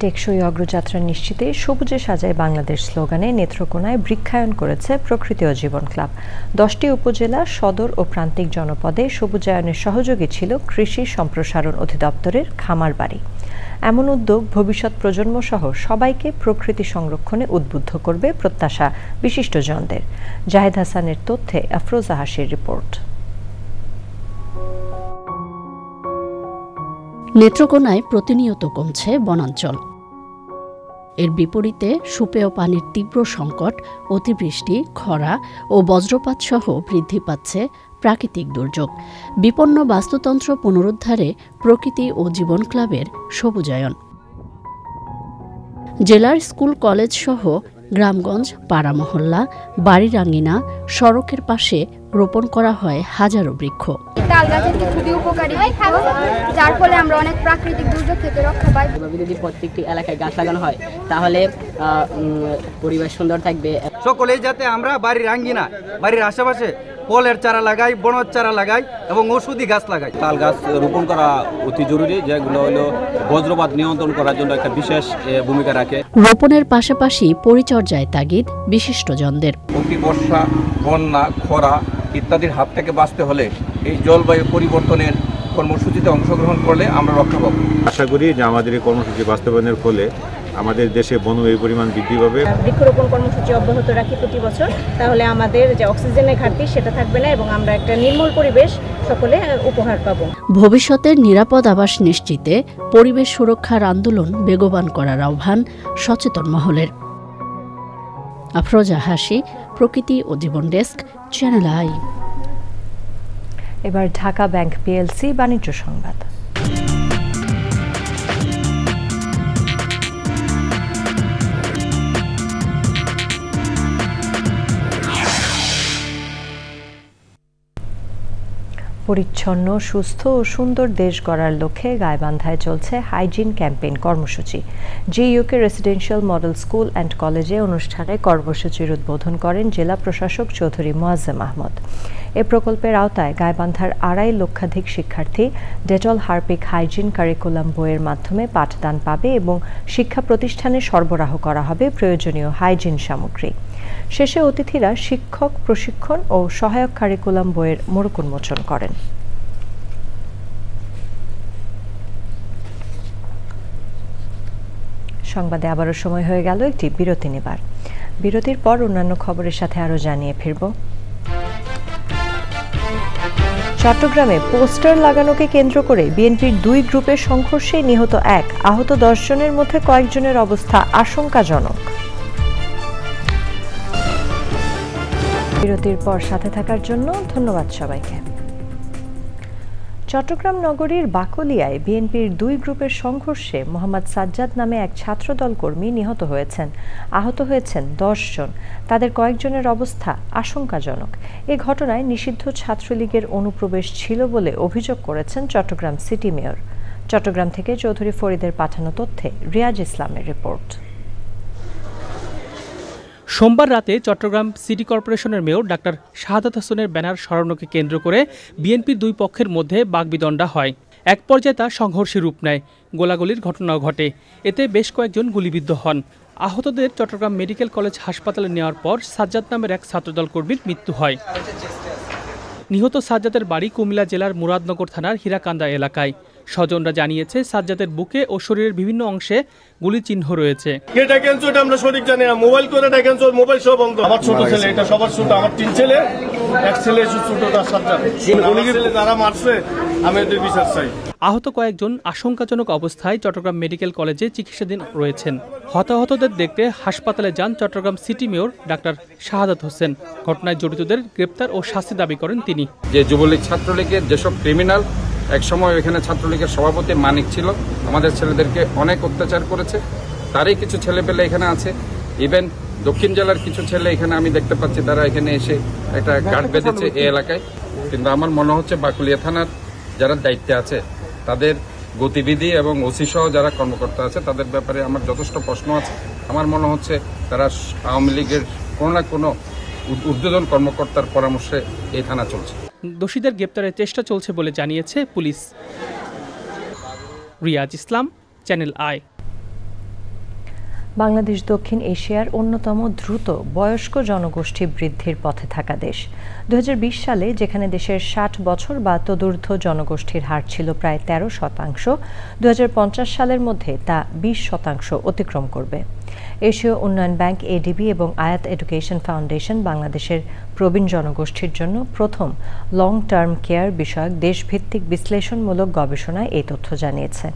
টেকসই অগ্রযাত্রা নিশ্চিতে সবুজে সাজায় বাংলাদেশ স্লোগানে নেত্রকোনায় বৃক্ষায়ন করেছে প্রকৃতি ও জীবন ক্লাব। 10টি উপজেলা, সদর ও প্রান্তিক জনপদে সবুজায়নের সহযোগী ছিল কৃষি সম্প্রসারণ অধিদপ্তরের খামার বাড়ি। এমন উদ্যোগ ভবিষ্যৎ প্রজন্ম সহ সবাইকে প্রকৃতি সংরক্ষণে উদ্বুদ্ধ করবে প্রত্যাশা বিশিষ্টজনদের। জাহেদ হাসানের তথ্যে আফরোজা হাসির রিপোর্ট। নেত্রকোনায় প্রতিনিয়ত কমছে বনাঞ্চল। এর বিপরীতে সুপেয় পানির তীব্র সংকট, অতিবৃষ্টি, খরা ও বজ্রপাত সহ বৃদ্ধি পাচ্ছে প্রাকৃতিক দুর্যোগ। বিপন্ন বাস্তুতন্ত্র পুনরুদ্ধারে প্রকৃতি ও জীবন ক্লাবের সবুজায়ন। জেলার স্কুল কলেজ সহ গ্রামগঞ্জ, পাড়া মহল্লা, বাড়ির আঙিনা, সড়কের পাশে রোপণ করা হয় হাজারো বৃক্ষ। তাল গাছ একটি খুবই উপকারী বৃক্ষ, যার ফলে আমরা অনেক প্রাকৃতিক দুর্যোগ থেকে রক্ষা পাই। যদি প্রত্যেকটি এলাকায় গাছ লাগানো হয়, তাহলে পরিবেশ সুন্দর থাকবে। সকলেই যাতে আমরা বাড়ির আঙ্গিনা, বাড়ির আশেপাশে ফলের চারা লাগাই, বনের চারা লাগাই এবং ঔষধি গাছ লাগাই। তাল গাছ রোপণ করা অতি জরুরি, যেগুলো হলো বজ্রপাত নিয়ন্ত্রণ করার জন্য একটা বিশেষ ভূমিকা রাখে। রোপণের পাশাপাশি পরিচর্যায় তাগিদ বিশিষ্টজনদের। অতি বর্ষা, বন্যা, খরা ইত্যাদির হাত থেকে বাঁচতে হলে এই জলবায়ু পরিবর্তনের কর্মসূচিতে অংশগ্রহণ করলে আমরা রক্ষা পাবো। আশা করি যে আমাদের এই কর্মসূচি বাস্তবায়নের ফলে আমাদের দেশে বনভূমির পরিমাণ বৃদ্ধি পাবে। বৃক্ষরোপণ কর্মসূচি অব্যাহত রাখি প্রতি বছর, তাহলে আমাদের যে অক্সিজেনের ঘাটতি সেটা থাকবে না এবং আমরা একটা নির্মল পরিবেশ সকলে উপহার পাবো। ভবিষ্যতের নিরাপদ আবাস নিশ্চিতে পরিবেশ সুরক্ষার আন্দোলন বেগবান করার আহ্বান সচেতন মহলের। আফরোজা হাসি, প্রকৃতি ও জীবন ডেস্ক, চ্যানেল আই। এবার ঢাকা ব্যাংক পিএলসি বাণিজ্য সংবাদ। পরিচ্ছন্ন, সুস্থ ও সুন্দর দেশ গড়ার লক্ষ্যে গাইবান্ধায় চলছে হাইজিন ক্যাম্পেইন কর্মসূচি। জিইউকে রেসিডেন্সিয়াল মডেল স্কুল অ্যান্ড কলেজে অনুষ্ঠানে কর্মসূচির উদ্বোধন করেন জেলা প্রশাসক চৌধুরী মোয়াজ্জেম আহমদ। এ প্রকল্পের আওতায় গাইবান্ধার 2.5 লক্ষাধিক শিক্ষার্থী ডেটল হারপিক হাইজিন কারিকুলাম বইয়ের মাধ্যমে পাঠদান পাবে এবং শিক্ষা প্রতিষ্ঠানে সরবরাহ করা হবে প্রয়োজনীয় হাইজিন সামগ্রী। শেষে অতিথিরা শিক্ষক প্রশিক্ষণ ও সহায়ক কারিকুলাম বইয়ের মোড়ক উন্মোচন করেন। সংবাদে আবারও সময় হয়ে গেল একটি বিরতি নেবার। বিরতির পর অন্যান্য খবরের সাথে আরও জানিয়ে ফিরব। চট্টগ্রামে পোস্টার লাগানোকে কেন্দ্র করে বিএনপির 2 গ্রুপের সংঘর্ষে নিহত 1, আহত 10 জনের মধ্যে কয়েকজনের অবস্থা আশঙ্কাজনক। বিরতির পর সাথে থাকার জন্য ধন্যবাদ সবাইকে। চট্টগ্রাম নগরীর বাকলিয়ায় বিএনপির 2 গ্রুপের সংঘর্ষে মোহাম্মদ সাজ্জাদ নামে এক ছাত্রদল কর্মী নিহত হয়েছেন। আহত হয়েছেন 10 জন, তাদের কয়েকজনের অবস্থা আশঙ্কাজনক। এ ঘটনায় নিষিদ্ধ ছাত্রলীগের অনুপ্রবেশ ছিল বলে অভিযোগ করেছেন চট্টগ্রাম সিটি মেয়র। চট্টগ্রাম থেকে চৌধুরী ফরিদের পাঠানো তথ্যে রিয়াজ ইসলামের রিপোর্ট। সোমবার রাতে চট্টগ্রাম সিটি কর্পোরেশনের মেয়র ডাক্তার শাহাদাত হোসেনের ব্যানার সরানোকে কেন্দ্র করে বিএনপির 2 পক্ষের মধ্যে বাগবিতণ্ডা হয়। এক পর্যায়ে তা সংঘর্ষের রূপ নেয়, গোলাগুলির ঘটনাও ঘটে। এতে বেশ কয়েকজন গুলিবিদ্ধ হন। আহতদের চট্টগ্রাম মেডিকেল কলেজ হাসপাতালে নেওয়ার পর সাজ্জাদ নামের এক ছাত্রদল কর্মীর মৃত্যু হয়। নিহত সাজ্জাদের বাড়ি কুমিল্লা জেলার মুরাদনগর থানার হীরাকান্দা এলাকায়। স্বজনরা জানিয়েছে সাজ্জাদের বুকে ও শরীরের বিভিন্ন অংশে গুলি চিহ্ন রয়েছে। আমরা সঠিক জানি না, মোবাইল করে দেখেন, মোবাইল সব বন্ধ। আমার ছোট ছেলে, এটা সবার ছোট, আমার 3 ছেলে, এক ছেলে ছোটটা সাজ্জাদ। যারা মারছে আমি এদের বিচার চাই। আহত কয়েকজন আশঙ্কাজনক অবস্থায় চট্টগ্রাম মেডিকেল কলেজে চিকিৎসাধীন রয়েছেন। হতাহতদের দেখতে হাসপাতালে যান Chittagong city mayor doctor Shahadat Hossain. ঘটনায় জড়িতদের গ্রেপ্তার ও শাস্তি দাবি করেন তিনি। যে যুবলীগ ছাত্রলীগের যেসব ক্রিমিনাল একসময় এখানে ছাত্রলীগের সভাপতি মানিক ছিল, আমাদের ছেলেদেরকে অনেক অত্যাচার করেছে, তারই কিছু ছেলেপেলে এখানে আছে। ইভেন দক্ষিণ জেলার কিছু ছেলে এখানে আমি দেখতে পাচ্ছি, তারা এখানে এসে একটা গার্ড বেঁধেছে এই এলাকায়। কিন্তু আমার মনে হচ্ছে বাকুলিয়া থানার যারা দায়িত্বে আছে তাদের গতিবিধি এবং ওসি সহ যারা কর্মকর্তা আছে তাদের ব্যাপারে আমার যথেষ্ট প্রশ্ন আছে। আমার মনে হচ্ছে তারা আওয়ামী লীগের কোনো না কোনো ঊর্ধ্বতন কর্মকর্তার পরামর্শে এই থানা চলছে। দোষীদের গ্রেপ্তারের চেষ্টা চলছে বলে জানিয়েছে পুলিশ। Riaz Islam, channel I. বাংলাদেশ দক্ষিণ এশিয়ার অন্যতম দ্রুত বয়স্ক জনগোষ্ঠী বৃদ্ধির পথে থাকা দেশ। 2020 সালে যেখানে দেশের 60 বছর বা তদূর্ধ্ব জনগোষ্ঠীর হার ছিল প্রায় 13%, 2050 সালের মধ্যে তা 20% অতিক্রম করবে। এশীয় উন্নয়ন ব্যাংক এডিবি এবং আয়াত এডুকেশন ফাউন্ডেশন বাংলাদেশের প্রবীণ জনগোষ্ঠীর জন্য প্রথম লং টার্ম কেয়ার বিষয়ক দেশভিত্তিক বিশ্লেষণমূলক গবেষণায় এই তথ্য জানিয়েছে।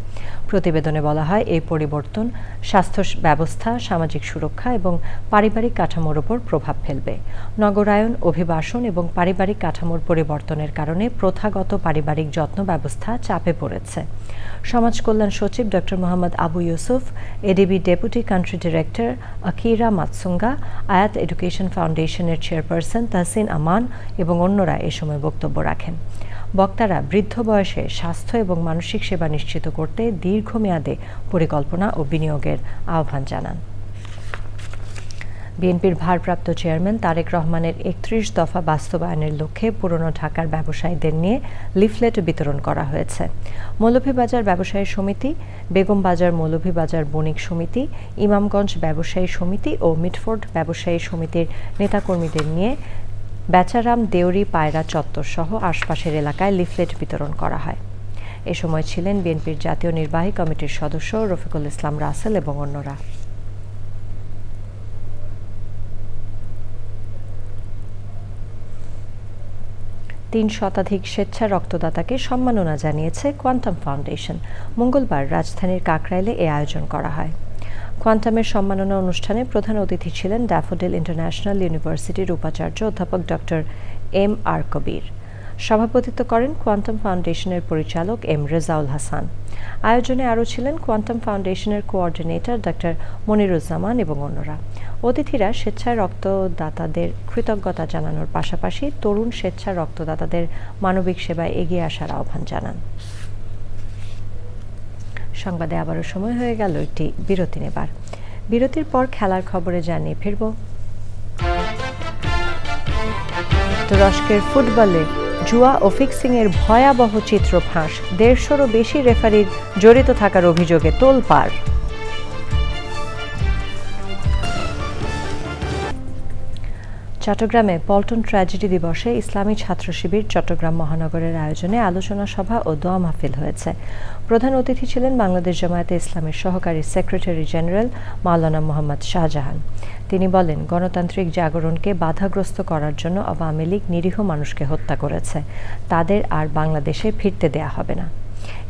প্রতিবেদনে বলা হয়, এই পরিবর্তন স্বাস্থ্য ব্যবস্থা, সামাজিক সুরক্ষা এবং পারিবারিক কাঠামোর উপর প্রভাব ফেলবে। নগরায়ন, অভিবাসন এবং পারিবারিক কাঠামোর পরিবর্তনের কারণে প্রথাগত পারিবারিক যত্ন ব্যবস্থা চাপে পড়েছে। সমাজ কল্যাণ সচিব doctor Mohammad Abu Yusuf, ADB deputy country director Akira Matsunaga, Ayat education ফাউন্ডেশনের চেয়ারপারসন তাহসিন আমান এবং অন্যরা এ সময় বক্তব্য রাখেন। বক্তারা বৃদ্ধ বয়সে স্বাস্থ্য এবং মানসিক সেবা নিশ্চিত করতে দীর্ঘমেয়াদে পরিকল্পনা ও বিনিয়োগের আহ্বান জানান। বিএনপির ভারপ্রাপ্ত চেয়ারম্যান তারেক রহমানের 31 দফা বাস্তবায়নের লক্ষ্যে পুরনো ঢাকার ব্যবসায়ীদের নিয়ে লিফলেট বিতরণ করা হয়েছে। মৌলভীবাজার ব্যবসায়ী সমিতি, বেগমবাজার মৌলভীবাজার বণিক সমিতি, ইমামগঞ্জ ব্যবসায়ী সমিতি ও মিটফোর্ড ব্যবসায়ী সমিতির নেতাকর্মীদের নিয়ে বেচারাম দেউরি পায়রা চত্বর সহ আশপাশের এলাকায় লিফলেট বিতরণ করা হয়। এ সময় ছিলেন বিএনপির জাতীয় নির্বাহী কমিটির সদস্য রফিকুল ইসলাম রাসেল এবং অন্যরা। তিন শতাধিক স্বেচ্ছা রক্তদাতাকে সম্মাননা জানিয়েছে কোয়ান্টাম ফাউন্ডেশন। মঙ্গলবার রাজধানীর কাকরাইলে এ আয়োজন করা হয়। কোয়ান্টামের সম্মাননা অনুষ্ঠানে প্রধান অতিথি ছিলেন ড্যাফোডিল ইন্টারন্যাশনাল ইউনিভার্সিটির উপাচার্য অধ্যাপক ডক্টর এম আর কবির। সভাপতিত্ব করেন কোয়ান্টাম ফাউন্ডেশনের পরিচালক এম রেজাউল হাসান। আয়োজনে আরও ছিলেন কোয়ান্টাম ফাউন্ডেশনের কোঅর্ডিনেটর ডক্টর মনিরুজ্জামান এবং অন্যরা। অতিথিরা স্বেচ্ছায় রক্তদাতাদের কৃতজ্ঞতা জানানোর পাশাপাশি তরুণ স্বেচ্ছা রক্তদাতাদের মানবিক সেবায় এগিয়ে আসার আহ্বান জানান। সংবাদে আবারও সময় হয়ে গেল একটি বিরতি নেবার। বিরতির পর খেলার খবরে জানিয়ে ফিরব। তুরস্কের ফুটবলে জুয়া ও ফিক্সিংয়ের ভয়াবহ চিত্র ফাঁস, 150-রও বেশি রেফারির জড়িত থাকার অভিযোগে তোলপাড়। চট্টগ্রামে পল্টন ট্র্যাজেডি দিবসে ইসলামী ছাত্র শিবির চট্টগ্রাম মহানগরের আয়োজনে আলোচনা সভা ও দোয়া মাহফিল হয়েছে। প্রধান অতিথি ছিলেন বাংলাদেশ জামায়াতে ইসলামের সহকারী সেক্রেটারি জেনারেল মাওলানা মোহাম্মদ শাহজাহান। তিনি বলেন, গণতান্ত্রিক জাগরণকে বাধাগ্রস্ত করার জন্য আওয়ামী লীগ নিরীহ মানুষকে হত্যা করেছে, তাদের আর বাংলাদেশে ফিরতে দেয়া হবে না।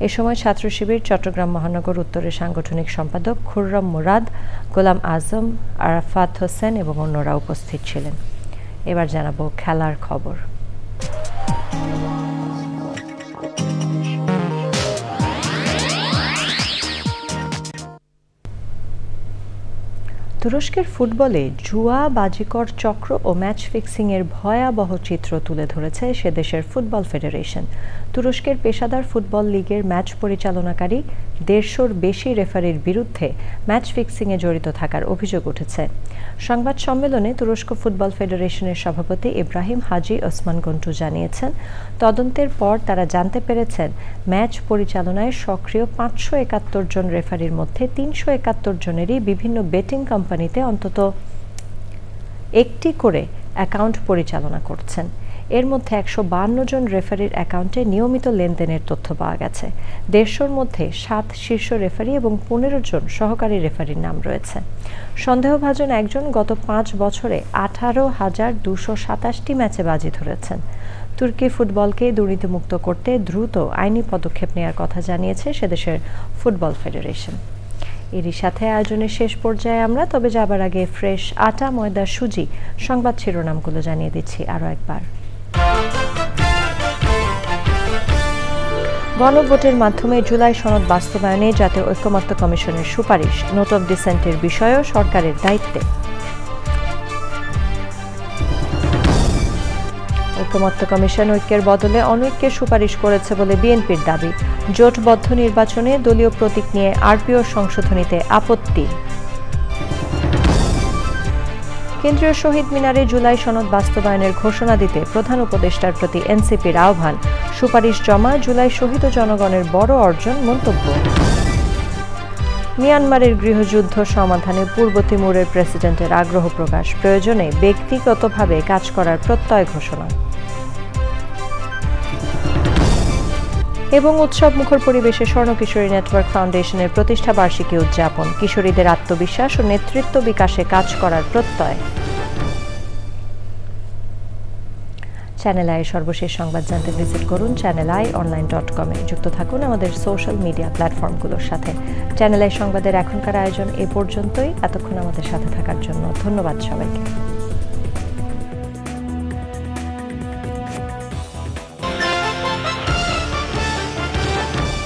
এ সময় ছাত্র শিবির চট্টগ্রাম মহানগর উত্তরের সাংগঠনিক সম্পাদক খুররম মুরাদ, গোলাম আজম, আরাফাত হোসেন এবং অন্যরা উপস্থিত ছিলেন। এবার জানাবো খেলার খবর। তুরস্কের ফুটবলে জুয়া, বাজিকর চক্র ও ম্যাচ ফিক্সিংয়ের ভয়াবহ চিত্র তুলে ধরেছে সে দেশের ফুটবল ফেডারেশন। তুরস্কের পেশাদার ফুটবল লিগের ম্যাচ পরিচালনাকারী 150-র বেশি রেফারির বিরুদ্ধে ম্যাচ ফিক্সিংয়ে জড়িত থাকার অভিযোগ উঠেছে। সংবাদ সম্মেলনে তুরস্ক ফুটবল ফেডারেশনের সভাপতি ইব্রাহিম হাজি ওসমান গন্টু জানিয়েছেন, তদন্তের পর তারা জানতে পেরেছেন ম্যাচ পরিচালনায় সক্রিয় 571 জন রেফারির মধ্যে 371 জনেরই বিভিন্ন বেটিং কোম্পানিতে অন্তত একটি করে অ্যাকাউন্ট পরিচালনা করছেন। এর মধ্যে 152 জন রেফারির অ্যাকাউন্টে নিয়মিত লেনদেনের তথ্য পাওয়া গেছে। 150-র মধ্যে 7 শীর্ষ রেফারি এবং 15 জন সহকারী রেফারির নাম রয়েছে। সন্দেহভাজন একজন গত 5 বছরে 18,227টি ম্যাচে বাজি ধরেছেন। তুর্কি ফুটবলকে দুর্নীতিমুক্ত করতে দ্রুত আইনি পদক্ষেপ নেওয়ার কথা জানিয়েছে সেদেশের ফুটবল ফেডারেশন। এরই সাথে আয়োজনের শেষ পর্যায়ে আমরা, তবে যাবার আগে ফ্রেশ আটা, ময়দা, সুজি সংবাদ শিরোনামগুলো জানিয়ে দিচ্ছি আরও একবার। গণভোটের মাধ্যমে জুলাই সনদ বাস্তবায়নে জাতীয় ঐকমত্য কমিশনের সুপারিশ, নোট অফ ডিসেন্টের বিষয়ও সরকারের দায়িত্বে। ঐকমত্য কমিশন ঐক্যের বদলে অনৈক্যের সুপারিশ করেছে বলে বিএনপির দাবি। জোটবদ্ধ নির্বাচনে দলীয় প্রতীক নিয়ে আরপিও সংশোধনীতে আপত্তি। কেন্দ্রীয় শহীদ মিনারে জুলাই সনদ বাস্তবায়নের ঘোষণা দিতে প্রধান উপদেষ্টার প্রতি এনসিপির আহ্বান। সুপারিশ জমা, জুলাই শহীদ জনগণের বড় অর্জন মন্তব্য। মিয়ানমারের গৃহযুদ্ধ সমাধানে পূর্ব তিমুরের প্রেসিডেন্টের আগ্রহ প্রকাশ, প্রয়োজনে ব্যক্তিগতভাবে কাজ করার প্রত্যয় ঘোষণা। এবং উৎসব মুখর পরিবেশে স্বর্ণ কিশোরী নেটওয়ার্ক ফাউন্ডেশনের প্রতিষ্ঠা বার্ষিকী উদযাপন, কিশোরীদের আত্মবিশ্বাস ও নেতৃত্ব বিকাশে কাজ করার প্রত্যয়। চ্যানেল আই সর্বশেষ সংবাদ জানতে ভিজিট করুন channelionline.com-এ। যুক্ত থাকুন আমাদের সোশ্যাল মিডিয়া প্ল্যাটফর্মগুলোর সাথে। চ্যানেল আই সংবাদের এখনকার আয়োজন এ পর্যন্তই। এতক্ষণ আমাদের সাথে থাকার জন্য ধন্যবাদ সবাইকে।